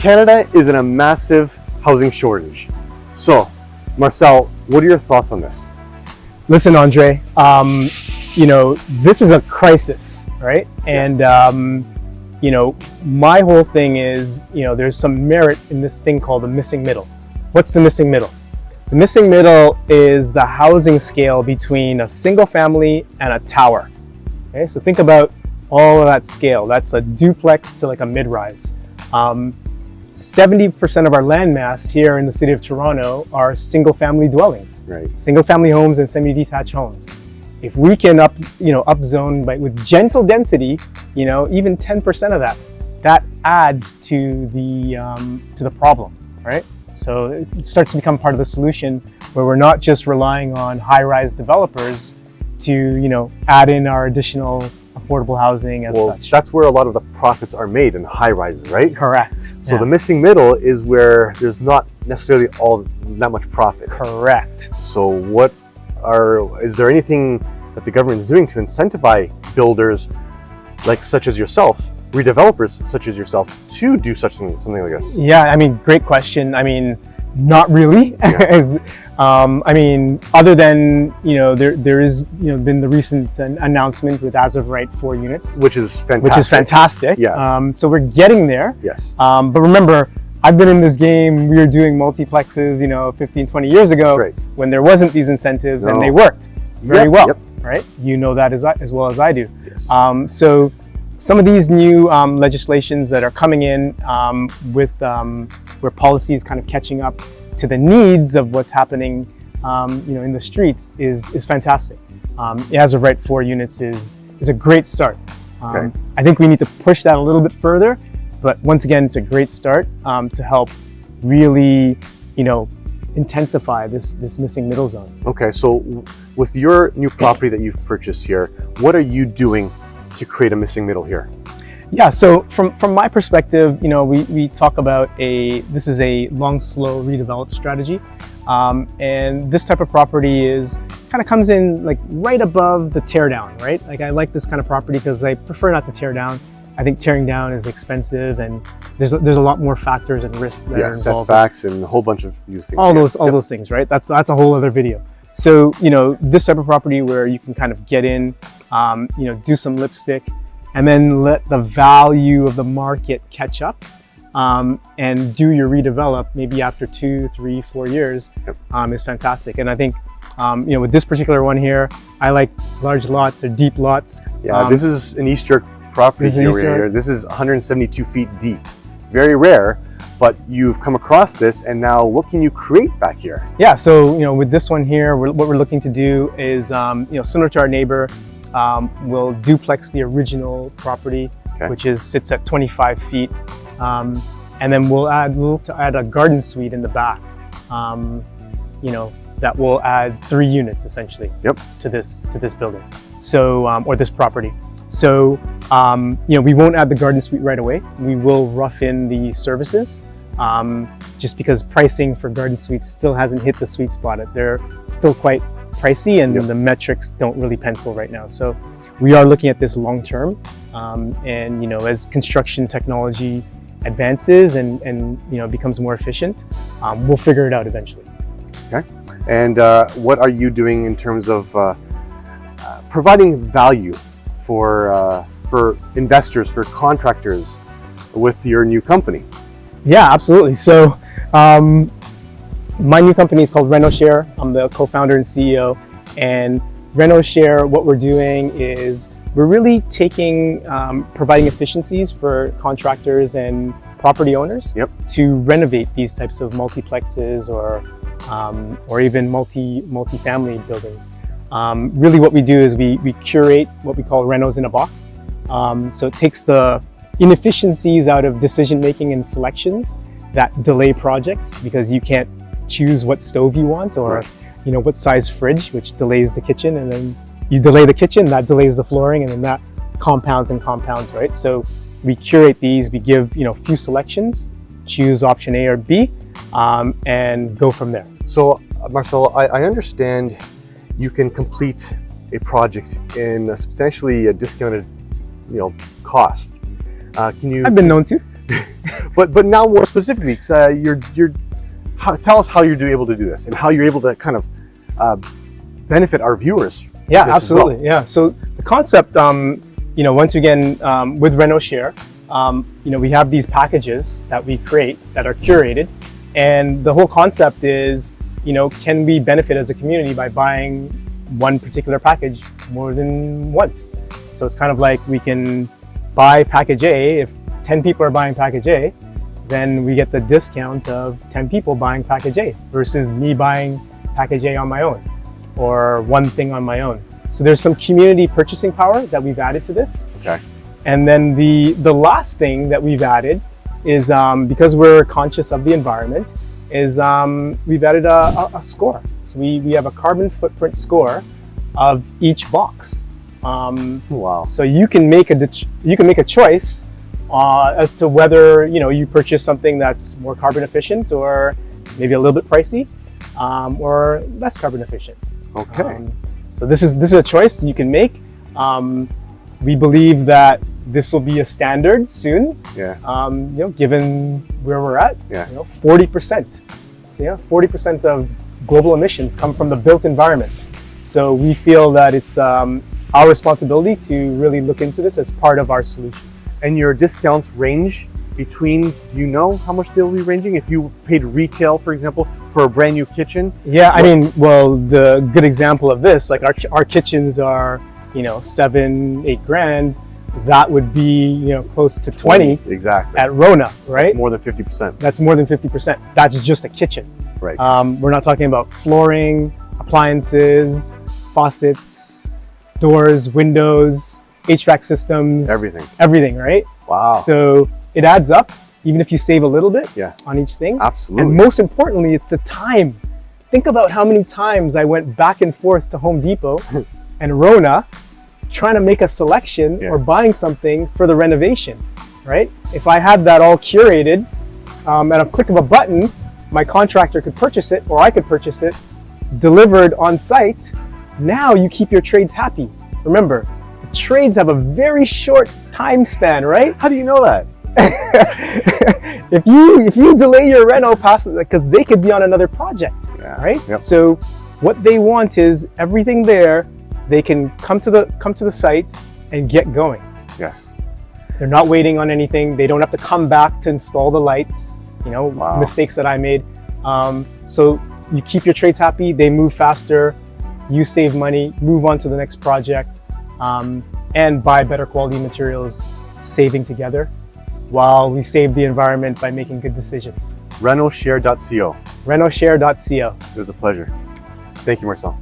Canada is in a massive housing shortage. So, Marcel, what are your thoughts on this? Listen, Andre, you know, this is a crisis, right? Yes. And, you know, my whole thing is, you know, there's some merit in this thing called the missing middle. What's the missing middle? The missing middle is the housing scale between a single family and a tower. Okay, so think about all of that scale. That's a duplex to like a mid-rise. 70% of our land mass here in the city of Toronto are single family dwellings, Right. single family homes and semi-detached homes. If we can upzone with gentle density, you know, even 10% of that adds to the problem, right? So it starts to become part of the solution where we're not just relying on high-rise developers to, you know, add in our additional affordable housing as such. That's where a lot of the profits are made in high rises, right? Correct. So the missing middle is where there's not necessarily that much profit. Correct. So is there anything that the government is doing to incentivize builders such as yourself, redevelopers such as yourself, to do something like this? Yeah, I mean, great question. I mean, not really. Yeah. I mean, other than, you know, there is, you know, been the recent announcement with as of right 4 units, which is fantastic. Yeah. So we're getting there. Yes. But remember, I've been in this game. We were doing multiplexes, you know, 15, 20 years ago, right, when there wasn't these incentives, and they worked very well, right? You know that as well as I do. Yes. So some of these new legislations that are coming in where policy is kind of catching up to the needs of what's happening, you know, in the streets is fantastic. As of right 4 units is a great start. Okay. I think we need to push that a little bit further, but once again, it's a great start to help really, you know, intensify this missing middle zone. Okay, so with your new property that you've purchased here, what are you doing to create a missing middle here? Yeah, so from my perspective, you know, we talk about this is a long, slow redevelop strategy. And this type of property kind of comes in like right above the tear down, right? Like I like this kind of property because I prefer not to tear down. I think tearing down is expensive, and there's a lot more factors and risks that are involved. Setbacks and a whole bunch of new things. All those things, right? That's a whole other video. So, you know, this type of property where you can kind of get in, you know, do some lipstick, and then let the value of the market catch up, and do your redevelop maybe after 2, 3, 4 years, is fantastic. And I think, you know, with this particular one here, I like large lots or deep lots. Yeah, this is an East York property here. This is 172 feet deep. Very rare, but you've come across this, and now what can you create back here? Yeah, so, you know, with this one here, what we're looking to do is, you know, similar to our neighbor, we'll duplex the original property, which sits at 25 feet. And then we'll add a garden suite in the back, you know, that will add 3 units essentially to this building. So, or this property. So, you know, we won't add the garden suite right away. We will rough in the services, just because pricing for garden suites still hasn't hit the sweet spot. They're still quite pricey, and the metrics don't really pencil right now. So we are looking at this long term, and, you know, as construction technology advances and you know, becomes more efficient, we'll figure it out eventually. Okay. And what are you doing in terms of providing value for investors, for contractors with your new company? Yeah, absolutely. So my new company is called Renoshare. I'm the co-founder and CEO. And Renoshare, what we're doing is we're really providing efficiencies for contractors and property owners to renovate these types of multiplexes or even multi-family buildings. Really what we do is we curate what we call renos in a box. So it takes the inefficiencies out of decision-making and selections that delay projects, because you can't choose what stove you want or you know, what size fridge, which delays the kitchen, and then you delay the kitchen, that delays the flooring, and then that compounds and compounds, right? So we curate these, we give, you know, few selections, choose option A or B, and go from there. So Marcel, I understand you can complete a project in a substantially discounted, you know, cost. I've been known to. But now more specifically, tell us how you're able to do this and how you're able to kind of benefit our viewers. Yeah, with this as well. absolutely. Yeah. So the concept, once again, with Renoshare, we have these packages that we create that are curated, and the whole concept is, can we benefit as a community by buying one particular package more than once? So it's kind of like we can buy package A. If 10 people are buying package A, then we get the discount of 10 people buying package A versus me buying package A on my own or one thing on my own. So there's some community purchasing power that we've added to this. Okay. And then the last thing that we've added is, because we're conscious of the environment, is we've added a score. So we have a carbon footprint score of each box. Wow. So you can make a choice as to whether you purchase something that's more carbon efficient or maybe a little bit pricey, or less carbon efficient. Okay. So this is a choice you can make. We believe that this will be a standard soon. Yeah. Given where we're at. Yeah. 40%. So 40% of global emissions come from the built environment. So we feel that it's our responsibility to really look into this as part of our solution. And your discounts range between, do you know how much they'll be ranging if you paid retail, for example, for a brand new kitchen? Yeah, I mean, well, the good example of this, like our kitchens are, $7-8 grand. That would be, close to 20 exactly at Rona, right? That's more than 50%. That's more than 50%. That's just a kitchen. Right. We're not talking about flooring, appliances, faucets, doors, windows, HVAC systems. Everything, right? Wow. So it adds up, even if you save a little bit on each thing. Absolutely. And most importantly, it's the time. Think about how many times I went back and forth to Home Depot and Rona trying to make a selection or buying something for the renovation, right? If I had that all curated, at a click of a button, my contractor could purchase it or I could purchase it, delivered on site. Now you keep your trades happy. Remember, the trades have a very short time span, right? How do you know that? If you delay your reno past, because they could be on another project, right? Yep. So what they want is everything there. They can come to the site and get going. Yes. They're not waiting on anything. They don't have to come back to install the lights. Wow. Mistakes that I made. So you keep your trades happy. They move faster. You save money. Move on to the next project, and buy better quality materials, saving together, while we save the environment by making good decisions. Renoshare.ca. Renoshare.ca. It was a pleasure. Thank you, Marcel.